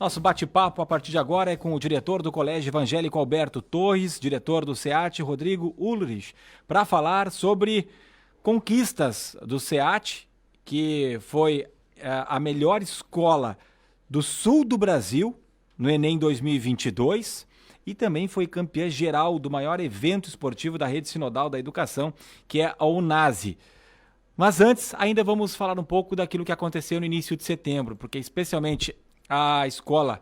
Nosso bate-papo a partir de agora é com o diretor do Colégio Evangélico Alberto Torres, diretor do SEAT, Rodrigo Ulrich, para falar sobre conquistas do SEAT, que foi a melhor escola do sul do Brasil no Enem 2022 e também foi campeã geral do maior evento esportivo da Rede Sinodal da Educação, que é a UNASE. Mas antes, ainda vamos falar um pouco daquilo que aconteceu no início de setembro, porque especialmente a escola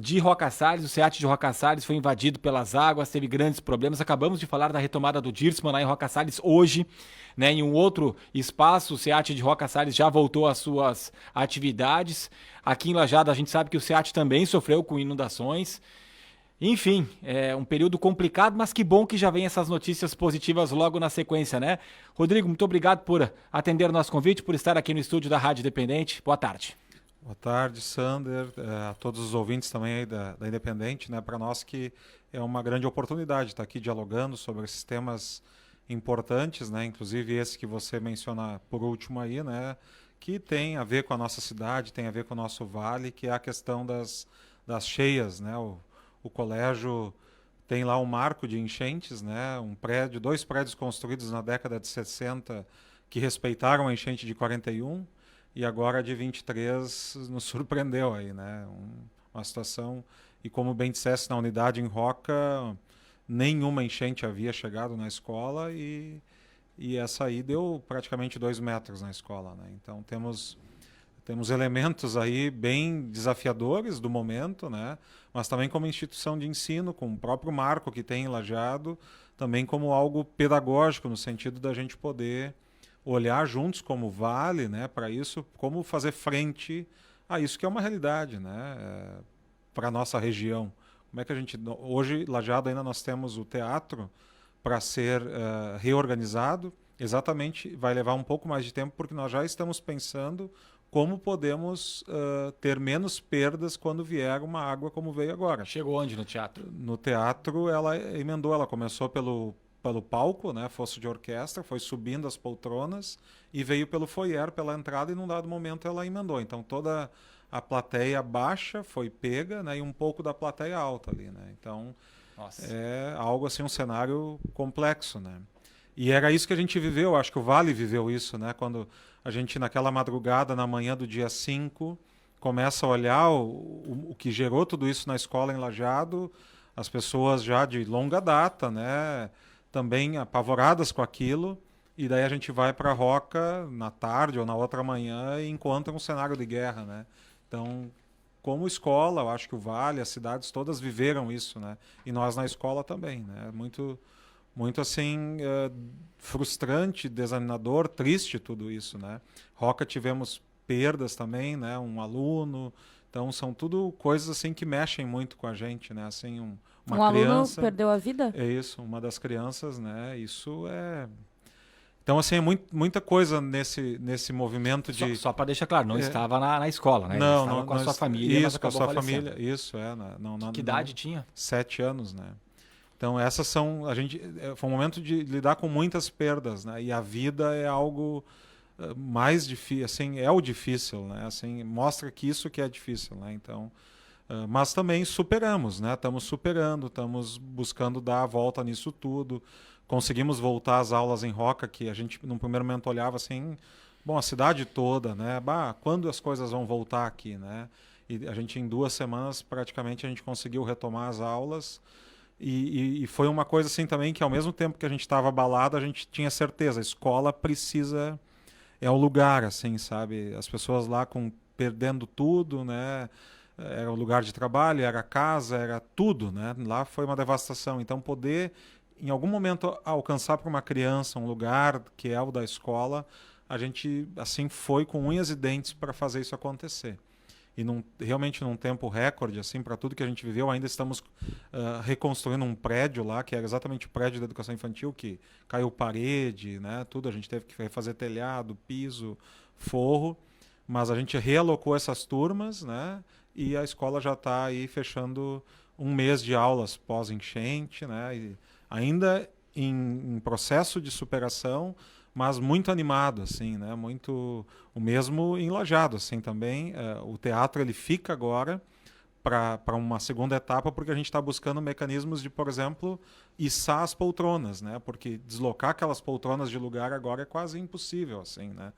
de Roca Salles, o SEAT de Roca Salles foi invadido pelas águas, teve grandes problemas. Acabamos de falar da retomada do Dircmann lá em Roca Salles hoje, né, em um outro espaço, o SEAT de Roca Salles já voltou às suas atividades. Aqui em Lajada a gente sabe que o SEAT também sofreu com inundações. Enfim, é um período complicado, mas que bom que já vem essas notícias positivas logo na sequência, né? Rodrigo, muito obrigado por atender o nosso convite, por estar aqui no estúdio da Rádio Independente. Boa tarde. Boa tarde, Sander, a todos os ouvintes também aí da Independente, né? Para nós que é uma grande oportunidade estar aqui dialogando sobre esses temas importantes, né? Inclusive esse que você menciona por último aí, né? Que tem a ver com a nossa cidade, tem a ver com o nosso vale, que é a questão das cheias, né? O colégio tem lá um marco de enchentes, né? Dois prédios construídos na década de 60 que respeitaram a enchente de 41 e agora a de 23 nos surpreendeu aí, né? Uma situação, e como bem dissesse, na unidade em Roca, nenhuma enchente havia chegado na escola e essa aí deu praticamente 2 metros na escola, né? Então temos elementos aí bem desafiadores do momento, né? Mas também como instituição de ensino, com o próprio marco que tem em Lajeado, também como algo pedagógico, no sentido da gente poder olhar juntos como vale, né, para isso, como fazer frente a isso que é uma realidade, né, para a nossa região. Como é que a gente... Hoje, Lajeado, ainda nós temos o teatro para ser reorganizado. Exatamente, vai levar um pouco mais de tempo, porque nós já estamos pensando como podemos ter menos perdas quando vier uma água como veio agora. Chegou onde no teatro? No teatro, ela emendou, ela começou pelo palco, né, fosso de orquestra, foi subindo as poltronas e veio pelo foyer, pela entrada, e num dado momento ela emendou. Então toda a plateia baixa foi pega, né, e um pouco da plateia alta ali, né? Então Nossa. é algo assim, um cenário complexo, né? E era isso que a gente viveu, acho que o Vale viveu isso, né? Quando a gente, naquela madrugada, na manhã do dia 5, começa a olhar o que gerou tudo isso na escola em Lajeado, as pessoas já de longa data, né? Também apavoradas com aquilo, e daí a gente vai para a Roca na tarde ou na outra manhã e encontra um cenário de guerra, né? Então, como escola, eu acho que o Vale, as cidades todas viveram isso, né? E nós na escola também, né? Muito assim, frustrante, desanimador, triste tudo isso, né? Roca tivemos perdas também, né? Um aluno, então são tudo coisas assim que mexem muito com a gente, né? Assim, uma Um aluno criança, perdeu a vida? é isso, uma das crianças, né? Isso é... Então, assim, é muita coisa nesse movimento de... Só para deixar claro, não estava na escola, né? Não, estava não, com a sua família, mas isso, com a acabou sua falecendo. família, isso, Que idade tinha? 7 anos, né? Então essas são, foi um momento de lidar com muitas perdas, né? E a vida é algo mais difícil, assim, é o difícil, né? Assim, mostra que isso que é difícil, né? Então, mas também superamos, né? Estamos superando, estamos buscando dar a volta nisso tudo. Conseguimos voltar às aulas em Roca, que a gente num primeiro momento olhava assim, bom, a cidade toda, né? Bah, quando as coisas vão voltar aqui, né? E a gente em 2 semanas praticamente a gente conseguiu retomar as aulas. E foi uma coisa assim também que ao mesmo tempo que a gente estava abalado, a gente tinha certeza, a escola precisa, é o lugar, assim, sabe? As pessoas lá perdendo tudo, né? Era o lugar de trabalho, era a casa, era tudo, né? Lá foi uma devastação. Então poder, em algum momento, alcançar para uma criança um lugar que é o da escola, a gente, assim, foi com unhas e dentes para fazer isso acontecer. E realmente num tempo recorde, assim, para tudo que a gente viveu, ainda estamos reconstruindo um prédio lá, que era exatamente o prédio da educação infantil, que caiu parede, né, tudo, a gente teve que refazer telhado, piso, forro, mas a gente realocou essas turmas, né, e a escola já está aí fechando um mês de aulas pós-enchente, né, e ainda em processo de superação, mas muito animado, assim, né? Muito o mesmo em Lajeado, assim, também. O teatro ele fica agora, para uma segunda etapa, porque a gente está buscando mecanismos de, por exemplo, içar as poltronas, né? Porque deslocar aquelas poltronas de lugar agora é quase impossível, assim, né?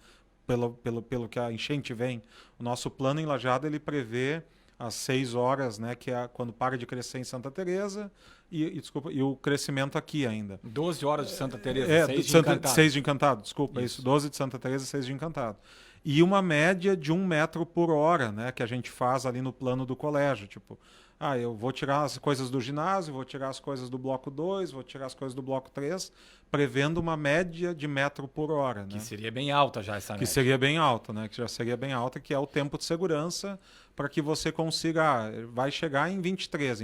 Pelo que a enchente vem. O nosso plano em Lajeado, ele prevê às 6 horas, né? Que é quando para de crescer em Santa Teresa e o crescimento aqui ainda. 12 horas de Santa Teresa, 6 de Encantado. 6 de Encantado, desculpa, isso. 12 de Santa Teresa, 6 de Encantado. E uma média de 1 metro por hora, né, que a gente faz ali no plano do colégio. Tipo, eu vou tirar as coisas do ginásio, vou tirar as coisas do bloco 2, vou tirar as coisas do bloco 3, prevendo uma média de metro por hora. Né? Que seria bem alta já essa média. Que seria bem alta, né? Que já seria bem alta, que é o tempo de segurança para que você consiga, vai chegar em 23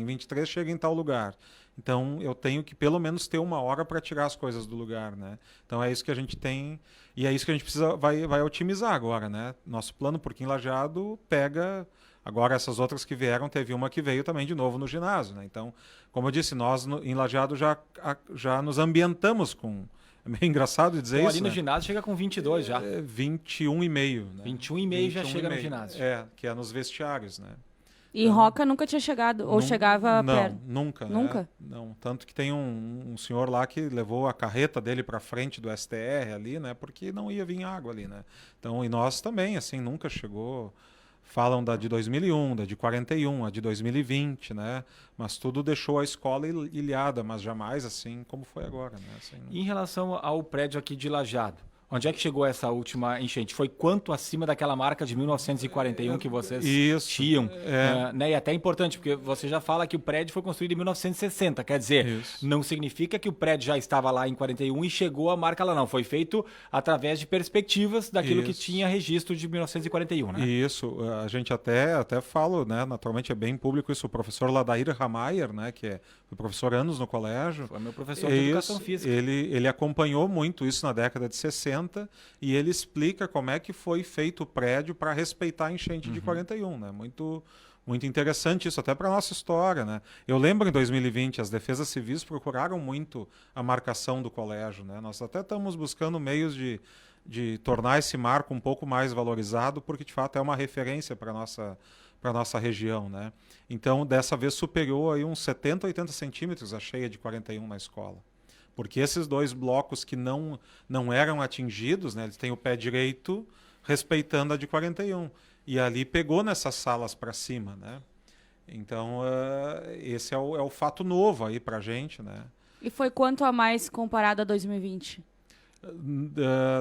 chega em tal lugar. Então, eu tenho que pelo menos ter 1 hora para tirar as coisas do lugar, né? Então, é isso que a gente tem e é isso que a gente precisa, vai otimizar agora, né? Nosso plano, porque em Lajeado pega... Agora, essas outras que vieram, teve uma que veio também de novo no ginásio, né? Então, como eu disse, nós em Lajeado já nos ambientamos com... É meio engraçado dizer então, isso, ali no né? ginásio chega com 22 já. 21,5. Né? 21,5 já chega no ginásio. Que é nos vestiários, né? E Roca nunca tinha chegado, ou chegava perto? Nunca. Nunca? Né? Não, tanto que tem um senhor lá que levou a carreta dele para frente do STR ali, né? Porque não ia vir água ali, né? Então, e nós também, assim, nunca chegou... Falam da de 2001, da de 41, a de 2020, né? Mas tudo deixou a escola ilhada, mas jamais assim como foi agora, né? Assim, E em relação ao prédio aqui de Lajeado, onde é que chegou essa última enchente? Foi quanto acima daquela marca de 1941 que vocês tinham? Né? E até é importante, porque você já fala que o prédio foi construído em 1960. Quer dizer, não significa que o prédio já estava lá em 41 e chegou a marca lá, não. Foi feito através de perspectivas daquilo que tinha registro de 1941, né? Isso. A gente até fala, né? Naturalmente é bem público isso. O professor Ladair Ramayer, né? Que foi professor anos no colégio. Foi meu professor de educação física. Ele acompanhou muito isso na década de 60. E ele explica como é que foi feito o prédio para respeitar a enchente de 41, né? Muito, muito interessante isso, até para a nossa história, né? Eu lembro em 2020, as defesas civis procuraram muito a marcação do colégio, né? Nós até estamos buscando meios de tornar esse marco um pouco mais valorizado, porque de fato é uma referência para a nossa região, né? Então, dessa vez superou aí uns 70, 80 centímetros a cheia de 41 na escola. Porque esses 2 blocos que não eram atingidos, né, eles têm o pé direito respeitando a de 41. E ali pegou nessas salas para cima, né? Então, esse é o fato novo aí para a gente, né? E foi quanto a mais comparado a 2020?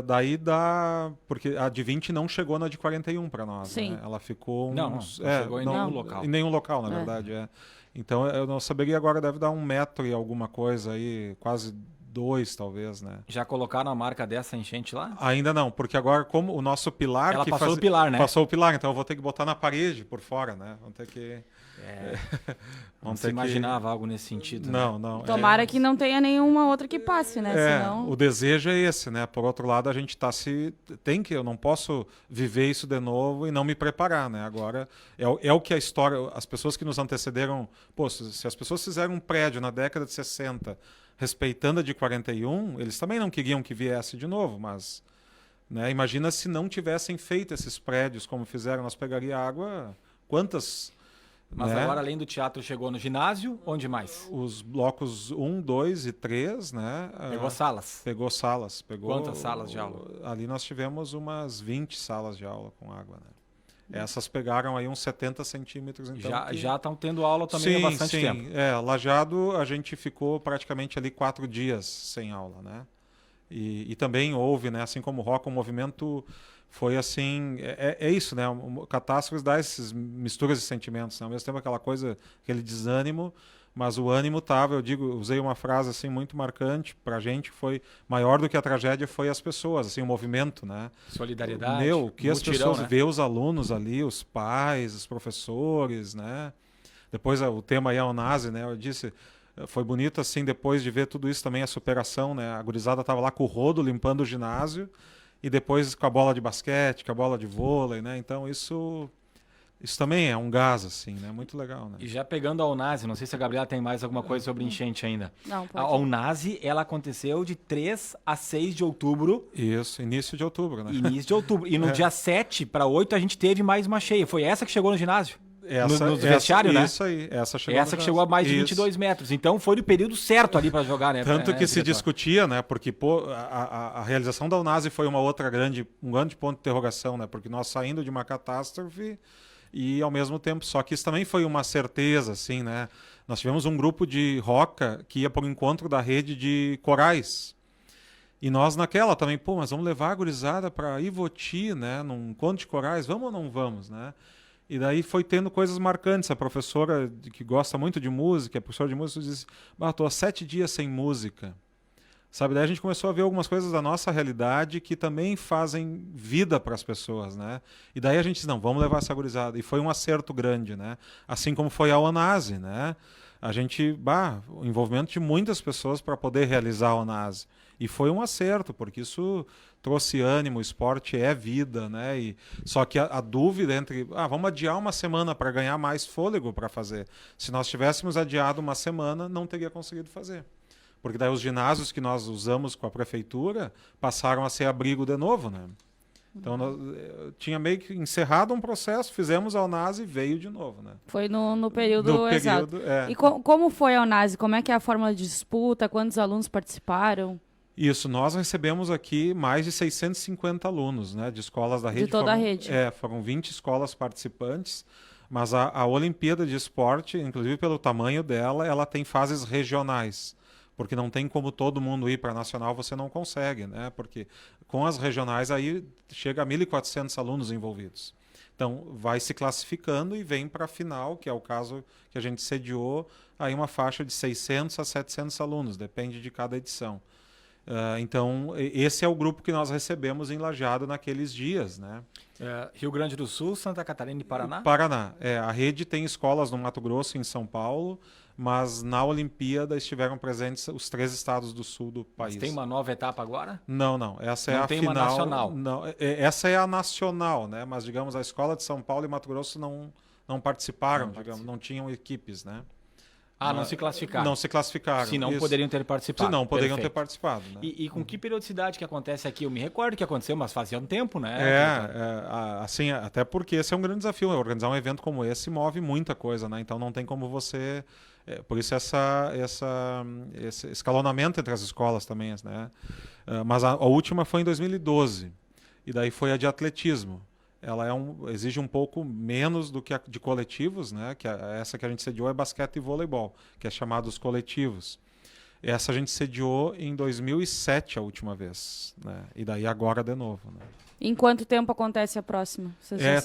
Daí dá... Porque a de 20 não chegou na de 41 para nós, Sim. né? Ela ficou... Não chegou em nenhum local. Em nenhum local, na verdade, Então, eu não saberia agora, deve dar 1 metro e alguma coisa aí, quase 2, talvez, né? Já colocaram a marca dessa enchente lá? Ainda não, porque agora, como o nosso pilar... Ela passou o pilar, né? Passou o pilar, então eu vou ter que botar na parede por fora, né? Vamos ter que... Não se imaginava algo nesse sentido. Não, né? não. Tomara que não tenha nenhuma outra que passe, né? Senão... O desejo é esse, né? Por outro lado, a gente eu não posso viver isso de novo e não me preparar, né? Agora, é o que a história, as pessoas que nos antecederam, se as pessoas fizeram um prédio na década de 60, respeitando a de 41, eles também não queriam que viesse de novo, mas, né? Imagina se não tivessem feito esses prédios como fizeram, nós pegaria água, quantas... Mas né? agora, além do teatro, chegou no ginásio, onde mais? Os blocos 1, 2 e 3, né? Pegou salas? Pegou salas. Quantas salas de aula? Ali nós tivemos umas 20 salas de aula com água, né? Essas pegaram aí uns 70 centímetros. Então já estão tendo aula também há bastante tempo. Lajeado a gente ficou praticamente ali 4 dias sem aula, né? E também houve, né? Assim como o Roca, o movimento... Foi assim, é isso, né? Catástrofes dá essas misturas de sentimentos, né? Ao mesmo tempo aquela coisa, aquele desânimo, mas o ânimo estava, usei uma frase assim muito marcante para a gente, foi maior do que a tragédia foi as pessoas, assim, o movimento, né? Solidariedade, que as mutirão, pessoas, né? ver os alunos ali, os pais, os professores, né? Depois o tema aí é o Nazi, né? Eu disse... Foi bonito, assim, depois de ver tudo isso também, a superação, né? A gurizada estava lá com o rodo, limpando o ginásio, e depois com a bola de basquete, com a bola de vôlei, né? Então isso também é um gás, assim, né? Muito legal, né? E já pegando a Unase, não sei se a Gabriela tem mais alguma coisa sobre enchente ainda. Não, pode. A Unase, ela aconteceu de 3 a 6 de outubro. Isso, início de outubro, né? Início de outubro. E no dia 7 para 8 a gente teve mais uma cheia. Foi essa que chegou no ginásio? no vestiário, né? Isso aí. Essa que chegou a mais de 22 metros. Então foi no período certo ali para jogar, né? Tanto que se discutia, né? Porque a realização da Unase foi um grande ponto de interrogação, né? Porque nós saindo de uma catástrofe e ao mesmo tempo, só que isso também foi uma certeza, assim, né? Nós tivemos um grupo de roca que ia para o encontro da rede de corais. E nós naquela também, mas vamos levar a gurizada para Ivoti, né? Num encontro de corais, vamos ou não vamos, né? E daí foi tendo coisas marcantes. A professora que gosta muito de música, a professora de música disse, estou há 7 dias sem música. Sabe, daí a gente começou a ver algumas coisas da nossa realidade que também fazem vida para as pessoas, né? E daí a gente disse, não, vamos levar essa gurizada. E foi um acerto grande, né? Assim como foi a Onase, né? A gente, o envolvimento de muitas pessoas para poder realizar a Onase. E foi um acerto, porque isso trouxe ânimo, o esporte é vida, né? Só que a dúvida entre, vamos adiar uma semana para ganhar mais fôlego para fazer. Se nós tivéssemos adiado uma semana, não teria conseguido fazer. Porque daí os ginásios que nós usamos com a prefeitura passaram a ser abrigo de novo, né? Então, nós, tinha meio que encerrado um processo, fizemos a Unase e veio de novo, né? Foi no período exato. É. E como foi a Unase? Como é que é a fórmula de disputa? Quantos alunos participaram? Isso, nós recebemos aqui mais de 650 alunos, né, de escolas da rede. De toda a rede. Foram 20 escolas participantes, mas a Olimpíada de Esporte, inclusive pelo tamanho dela, ela tem fases regionais. Porque não tem como todo mundo ir para a nacional, você não consegue, né? Porque com as regionais aí chega a 1.400 alunos envolvidos. Então vai se classificando e vem para a final, que é o caso que a gente sediou, aí uma faixa de 600 a 700 alunos, depende de cada edição. Então esse é o grupo que nós recebemos em Lajeado naqueles dias, né? Rio Grande do Sul, Santa Catarina e Paraná? Paraná. A rede tem escolas no Mato Grosso e em São Paulo, mas na Olimpíada estiveram presentes os 3 estados do sul do país. Mas tem uma nova etapa agora? Não. Essa é a final. Não tem uma nacional? Não, essa é a nacional, né? Mas, digamos, a escola de São Paulo e Mato Grosso não participaram, não tinham equipes, né? Não se classificaram? Não se classificaram. Se não poderiam ter participado. Se não poderiam ter participado. Né? E com que periodicidade que acontece aqui? Eu me recordo que aconteceu, mas fazia um tempo, né? Assim, até porque esse é um grande desafio. Organizar um evento como esse move muita coisa, né? Então não tem como você... por isso esse escalonamento entre as escolas também, né? Mas a última foi em 2012. E daí foi a de atletismo. Ela exige um pouco menos do que a de coletivos, né? Essa que a gente sediou é basquete e voleibol, que é chamado os coletivos. Essa a gente sediou em 2007 a última vez, né? E daí agora de novo, né? Em quanto tempo acontece a próxima?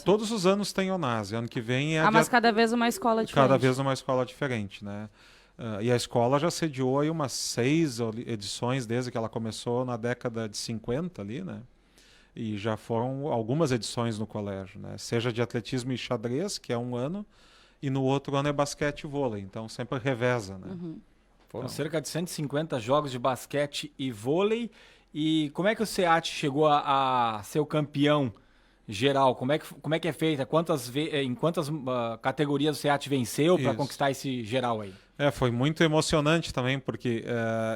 Todos os anos tem Onase. Ano que vem mas cada vez uma escola diferente. Cada vez uma escola diferente, né? E a escola já sediou aí umas 6 edições desde que ela começou na década de 50 ali, né? E já foram algumas edições no colégio, né? Seja de atletismo e xadrez, que é um ano, e no outro ano é basquete e vôlei. Então sempre reveza, né? Uhum. Foram cerca de 150 jogos de basquete e vôlei. E como é que o SEAT chegou a ser o campeão geral? Como é que é feita? Em quantas categorias o SEAT venceu para conquistar esse geral aí? Foi muito emocionante também, porque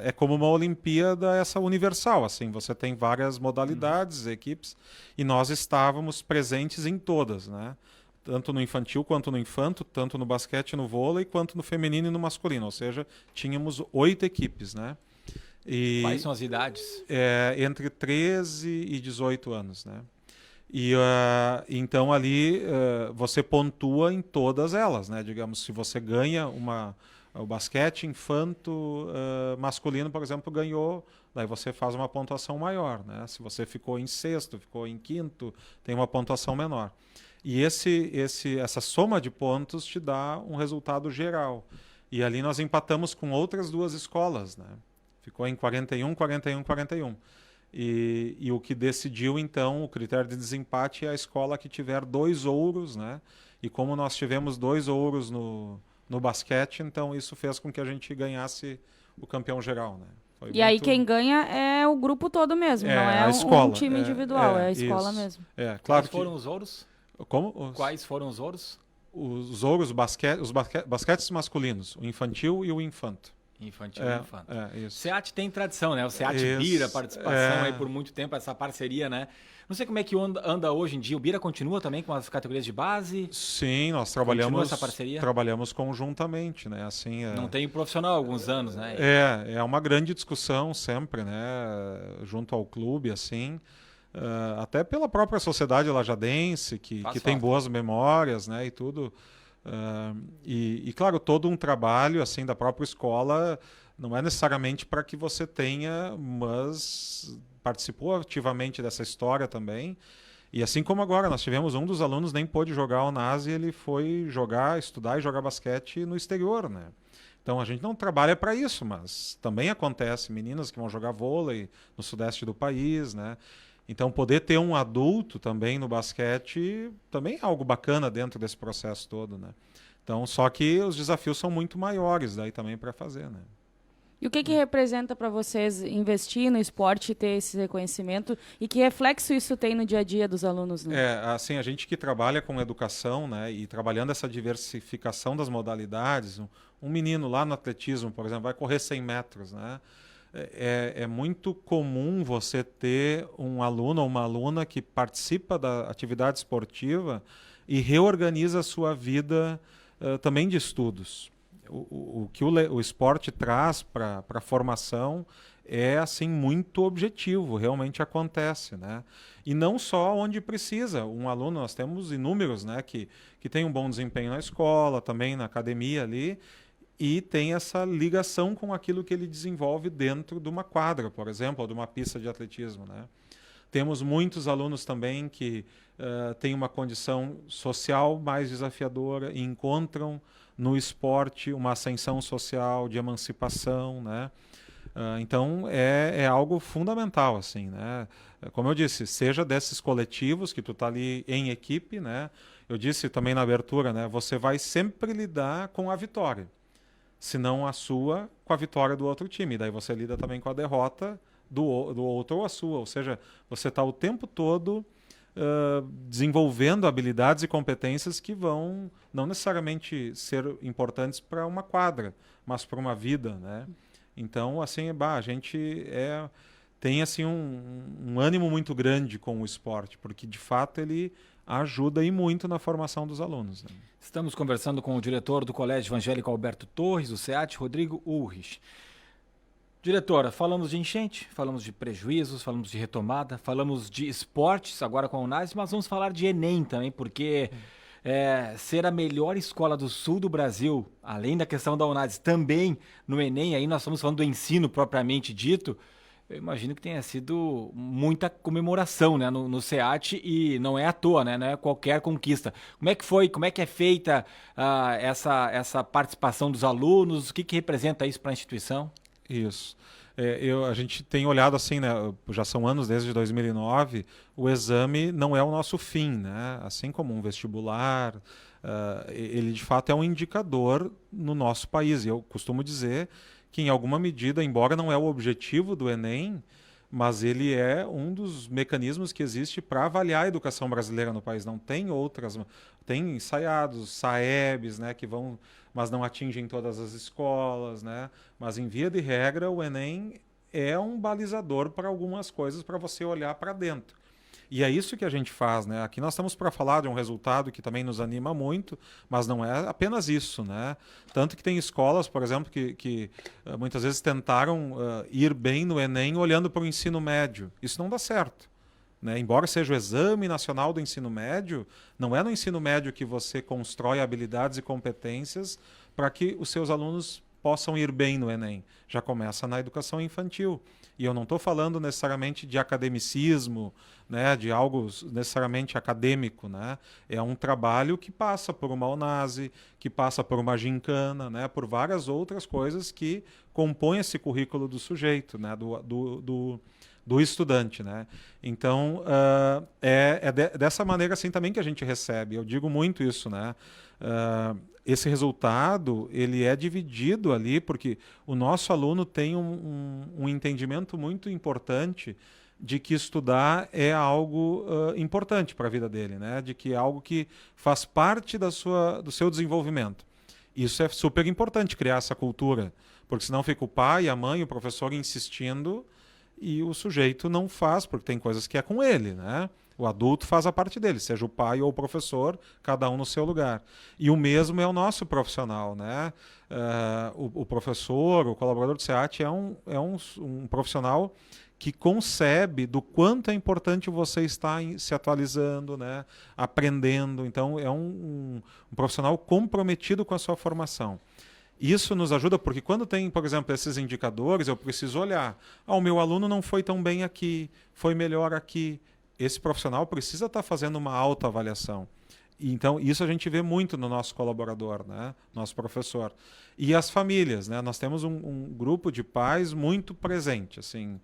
é como uma Olimpíada essa universal, assim, você tem várias modalidades, equipes, e nós estávamos presentes em todas, né? Tanto no infantil quanto no infanto, tanto no basquete, no vôlei, quanto no feminino e no masculino, ou seja, tínhamos 8 equipes, né? Quais são as idades? Entre 13 e 18 anos, né? E então ali você pontua em todas elas, né? Digamos, se você ganha o basquete infanto masculino, por exemplo, ganhou, daí você faz uma pontuação maior, né? Se você ficou em sexto, ficou em quinto, tem uma pontuação menor. E essa soma de pontos te dá um resultado geral. E ali nós empatamos com outras 2 escolas, né? Ficou em 41, 41, 41. E o que decidiu, então, o critério de desempate é a escola que tiver 2 ouros, né? E como nós tivemos 2 ouros no basquete, então isso fez com que a gente ganhasse o campeão geral, né? Aí quem ganha é o grupo todo mesmo, não é a escola, um time individual, é a escola isso. mesmo. Claro. Quais foram os ouros? Como? Quais foram os ouros? Os ouros, os basquetes masculinos, o infantil e o infanto. Infantil e infanto. Isso. SEAT tem tradição, né? O SEAT Bira, participação aí por muito tempo, essa parceria, né? Não sei como é que anda hoje em dia. O Bira continua também com as categorias de base? Sim, nós Continua essa parceria? trabalhamos conjuntamente, né? Assim, Não tem profissional há alguns anos, né? É uma grande discussão sempre, né? Junto ao clube, assim. Até pela própria sociedade lajadense, que tem boas memórias, né? E tudo. E, claro, todo um trabalho assim da própria escola não é necessariamente para que você tenha, mas participou ativamente dessa história também. E assim como agora, nós tivemos um dos alunos nem pôde jogar o NASE, ele foi estudar e jogar basquete no exterior, né? Então a gente não trabalha para isso, mas também acontece meninas que vão jogar vôlei no sudeste do país, né? Então poder ter um adulto também no basquete também é algo bacana dentro desse processo todo, né? Então, só que os desafios são muito maiores daí também para fazer, né? E o que representa para vocês investir no esporte e ter esse reconhecimento? E que reflexo isso tem no dia a dia dos alunos? Né? Assim, a gente que trabalha com educação, né, e trabalhando essa diversificação das modalidades, um menino lá no atletismo, por exemplo, vai correr 100 metros, né? É muito comum você ter um aluno ou uma aluna que participa da atividade esportiva e reorganiza a sua vida também de estudos. O que o esporte traz para a formação é assim muito objetivo, realmente acontece, né? E não só onde precisa. Um aluno, nós temos inúmeros, né, que tem um bom desempenho na escola, também na academia ali, e tem essa ligação com aquilo que ele desenvolve dentro de uma quadra, por exemplo, ou de uma pista de atletismo, né? Temos muitos alunos também que têm uma condição social mais desafiadora e encontram no esporte uma ascensão social, de emancipação, né? Então é algo fundamental, assim, né? Como eu disse, seja desses coletivos que tu tá ali em equipe, né? Eu disse também na abertura, né? Você vai sempre lidar com a vitória, se não a sua, com a vitória do outro time. Daí você lida também com a derrota do outro ou a sua. Ou seja, você está o tempo todo desenvolvendo habilidades e competências que vão não necessariamente ser importantes para uma quadra, mas para uma vida, né? Então, assim, a gente tem assim um ânimo muito grande com o esporte, porque de fato ele ajuda e muito na formação dos alunos, né? Estamos conversando com o diretor do Colégio Evangélico Alberto Torres, o SEAT, Rodrigo Ulrich. Diretora, falamos de enchente, falamos de prejuízos, falamos de retomada, falamos de esportes agora com a Unase, mas vamos falar de Enem também, porque ser a melhor escola do sul do Brasil, além da questão da Unase, também no Enem, aí nós estamos falando do ensino propriamente dito, eu imagino que tenha sido muita comemoração, né, no SEAT, e não é à toa, né, não é qualquer conquista. Como é que foi, como é que é feita essa participação dos alunos, o que representa isso para a instituição? Isso. A gente tem olhado assim, né? Já são anos desde 2009, o exame não é o nosso fim, né? Assim como um vestibular, ele de fato é um indicador no nosso país. E eu costumo dizer que, em alguma medida, embora não é o objetivo do Enem, mas ele é um dos mecanismos que existe para avaliar a educação brasileira no país. Não tem outras, tem ensaiados, SAEBs, né, que vão, mas não atingem todas as escolas, né? Mas em via de regra, o Enem é um balizador para algumas coisas para você olhar para dentro. E é isso que a gente faz, né? Aqui nós estamos para falar de um resultado que também nos anima muito, mas não é apenas isso, né? Tanto que tem escolas, por exemplo, que muitas vezes tentaram ir bem no Enem olhando para o ensino médio. Isso não dá certo, né? Embora seja o Exame Nacional do Ensino Médio, não é no ensino médio que você constrói habilidades e competências para que os seus alunos possam ir bem no Enem. Já começa na educação infantil. E eu não estou falando necessariamente de academicismo, né, de algo necessariamente acadêmico, né? É um trabalho que passa por uma Unase, que passa por uma gincana, né, por várias outras coisas que compõem esse currículo do sujeito, né, do estudante, né? Então, dessa maneira assim também que a gente recebe. Eu digo muito isso, né? Esse resultado ele é dividido ali porque o nosso aluno tem um entendimento muito importante de que estudar é algo importante para a vida dele, né? De que é algo que faz parte do seu desenvolvimento. Isso é super importante, criar essa cultura, porque senão fica o pai, a mãe, o professor insistindo e o sujeito não faz, porque tem coisas que é com ele, né? O adulto faz a parte dele, seja o pai ou o professor, cada um no seu lugar. E o mesmo é o nosso profissional, né? O professor, o colaborador do SEAT é um profissional que concebe do quanto é importante você estar se atualizando, né? Aprendendo. Então, é um profissional comprometido com a sua formação. Isso nos ajuda porque quando tem, por exemplo, esses indicadores, eu preciso olhar. O meu aluno não foi tão bem aqui, foi melhor aqui. Esse profissional precisa estar fazendo uma autoavaliação. Então, isso a gente vê muito no nosso colaborador, né? Nosso professor. E as famílias, né? Nós temos um grupo de pais muito presente, assim,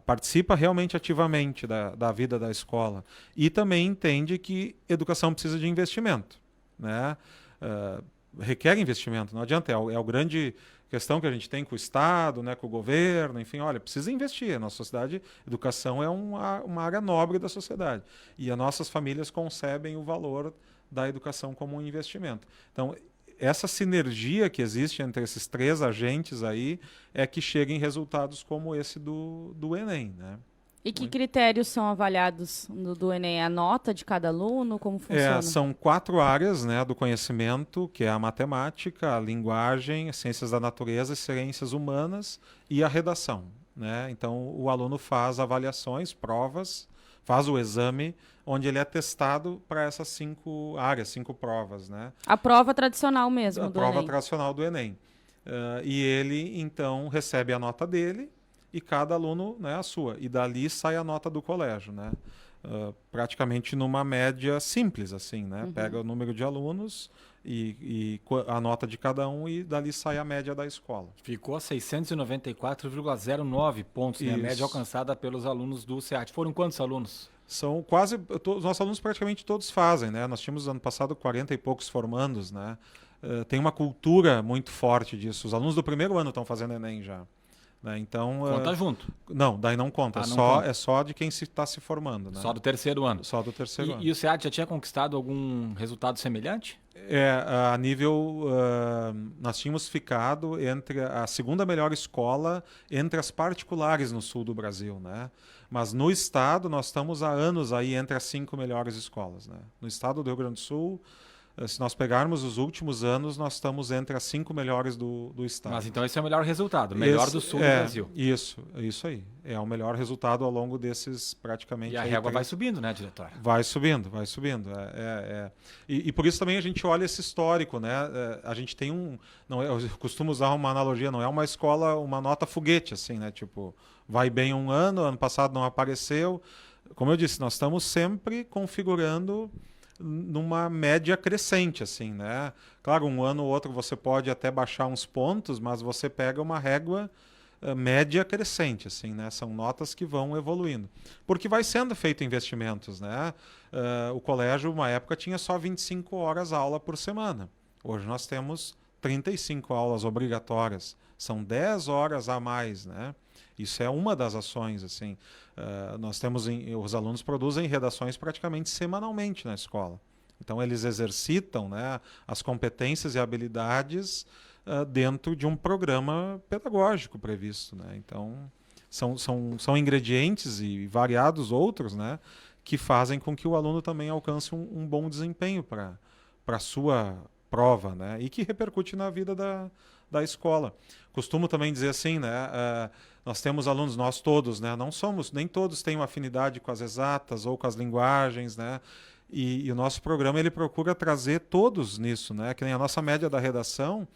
participa realmente ativamente da vida da escola. E também entende que educação precisa de investimento, né? Requer investimento, não adianta, é o grande questão que a gente tem com o Estado, né, com o governo, enfim, olha, precisa investir. A nossa sociedade, educação é uma área nobre da sociedade. E as nossas famílias concebem o valor da educação como um investimento. Então, essa sinergia que existe entre esses 3 agentes aí é que chega em resultados como esse do Enem, né? E que critérios são avaliados do Enem? A nota de cada aluno? Como funciona? São 4 áreas, né, do conhecimento, que é a matemática, a linguagem, as ciências da natureza, as ciências humanas e a redação, né? Então, o aluno faz avaliações, provas, faz o exame, onde ele é testado para essas 5 áreas, 5 provas, né? A prova tradicional mesmo A do prova Enem. tradicional do Enem. E ele, então, recebe a nota dele e cada aluno, né, a sua. E dali sai a nota do colégio, né? Praticamente numa média simples, assim, né? Pega o número de alunos e a nota de cada um e dali sai a média da escola. Ficou a 694,09 pontos, né? A média alcançada pelos alunos do SEAT. Foram quantos alunos? São quase... Os nossos alunos praticamente todos fazem, né? Nós tínhamos ano passado 40 e poucos formandos, né? Tem uma cultura muito forte disso. Os alunos do primeiro ano estão fazendo Enem já. Né? Então, conta junto? Não, daí não conta. Conta. É só de quem está se formando. Né? Só do terceiro ano? Só do terceiro ano. E o SEAT já tinha conquistado algum resultado semelhante? A nível... nós tínhamos ficado entre a segunda melhor escola entre as particulares no sul do Brasil. Né? Mas no estado, nós estamos há anos aí entre as 5 melhores escolas. Né? No estado do Rio Grande do Sul... Se nós pegarmos os últimos anos, nós estamos entre as 5 melhores do estado. Mas então esse é o melhor resultado, melhor do sul do Brasil. Isso aí. É o melhor resultado ao longo desses praticamente... E a régua vai subindo, né, diretor? Vai subindo. E por isso também a gente olha esse histórico, né? A gente tem eu costumo usar uma analogia, não é uma escola, uma nota foguete, assim, né? Tipo, vai bem um ano passado não apareceu. Como eu disse, nós estamos sempre configurando numa média crescente, assim, né? Claro, um ano ou outro você pode até baixar uns pontos, mas você pega uma régua média crescente, assim, né? São notas que vão evoluindo. Porque vai sendo feito investimentos, né? O colégio, uma época, tinha só 25 horas aula por semana. Hoje nós temos 35 aulas obrigatórias. São 10 horas a mais, né? Isso é uma das ações, assim. Nós temos os alunos produzem redações praticamente semanalmente na escola. Então eles exercitam, né, as competências e habilidades dentro de um programa pedagógico previsto, né? Então são ingredientes e variados outros, né, que fazem com que o aluno também alcance um bom desempenho para a sua prova, né, e que repercute na vida da escola. Costumo também dizer assim, né, nós temos alunos, nós todos, né, nem todos têm uma afinidade com as exatas ou com as linguagens, né, e o nosso programa ele procura trazer todos nisso, né, que nem a nossa média da redação,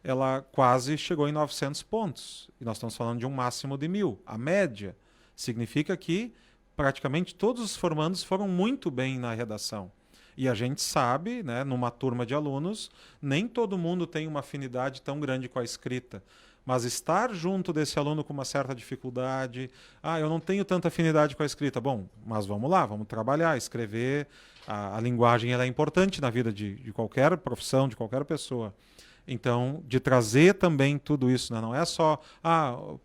ela quase chegou em 900 pontos, e nós estamos falando de um máximo de 1.000. A média significa que praticamente todos os formandos foram muito bem na redação. E a gente sabe, né, numa turma de alunos, nem todo mundo tem uma afinidade tão grande com a escrita. Mas estar junto desse aluno com uma certa dificuldade, eu não tenho tanta afinidade com a escrita. Bom, mas vamos lá, vamos trabalhar, escrever. A linguagem ela é importante na vida de qualquer profissão, de qualquer pessoa. Então, de trazer também tudo isso, né? Não é só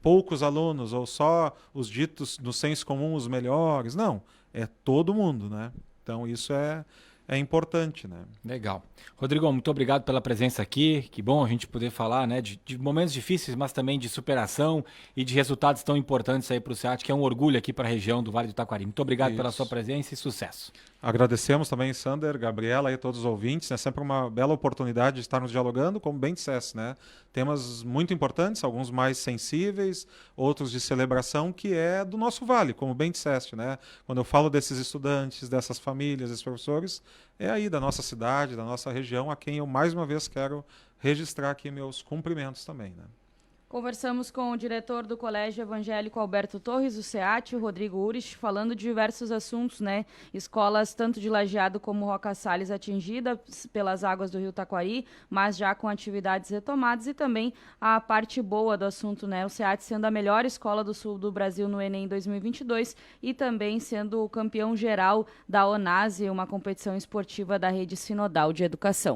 poucos alunos ou só os ditos no senso comum os melhores. Não, é todo mundo, né? Então, isso é é importante, né? Legal. Rodrigo, muito obrigado pela presença aqui. Que bom a gente poder falar, né, de momentos difíceis, mas também de superação e de resultados tão importantes aí para o SEAT, que é um orgulho aqui para a região do Vale do Taquari. Muito obrigado pela sua presença e sucesso. Agradecemos também, Sander, Gabriela e todos os ouvintes. É sempre uma bela oportunidade de estarmos dialogando, como bem disseste, né? Temas muito importantes, alguns mais sensíveis, outros de celebração, que é do nosso vale, como bem disseste, né? Quando eu falo desses estudantes, dessas famílias, desses professores, é aí da nossa cidade, da nossa região, a quem eu mais uma vez quero registrar aqui meus cumprimentos também, né? Conversamos com o diretor do Colégio Evangélico Alberto Torres, o SEAT, o Rodrigo Urich, falando de diversos assuntos, né? Escolas tanto de Lajeado como Roca Salles atingidas pelas águas do Rio Taquari, mas já com atividades retomadas, e também a parte boa do assunto, né? O SEAT sendo a melhor escola do sul do Brasil no Enem 2022 e também sendo o campeão geral da ONASE, uma competição esportiva da Rede Sinodal de Educação.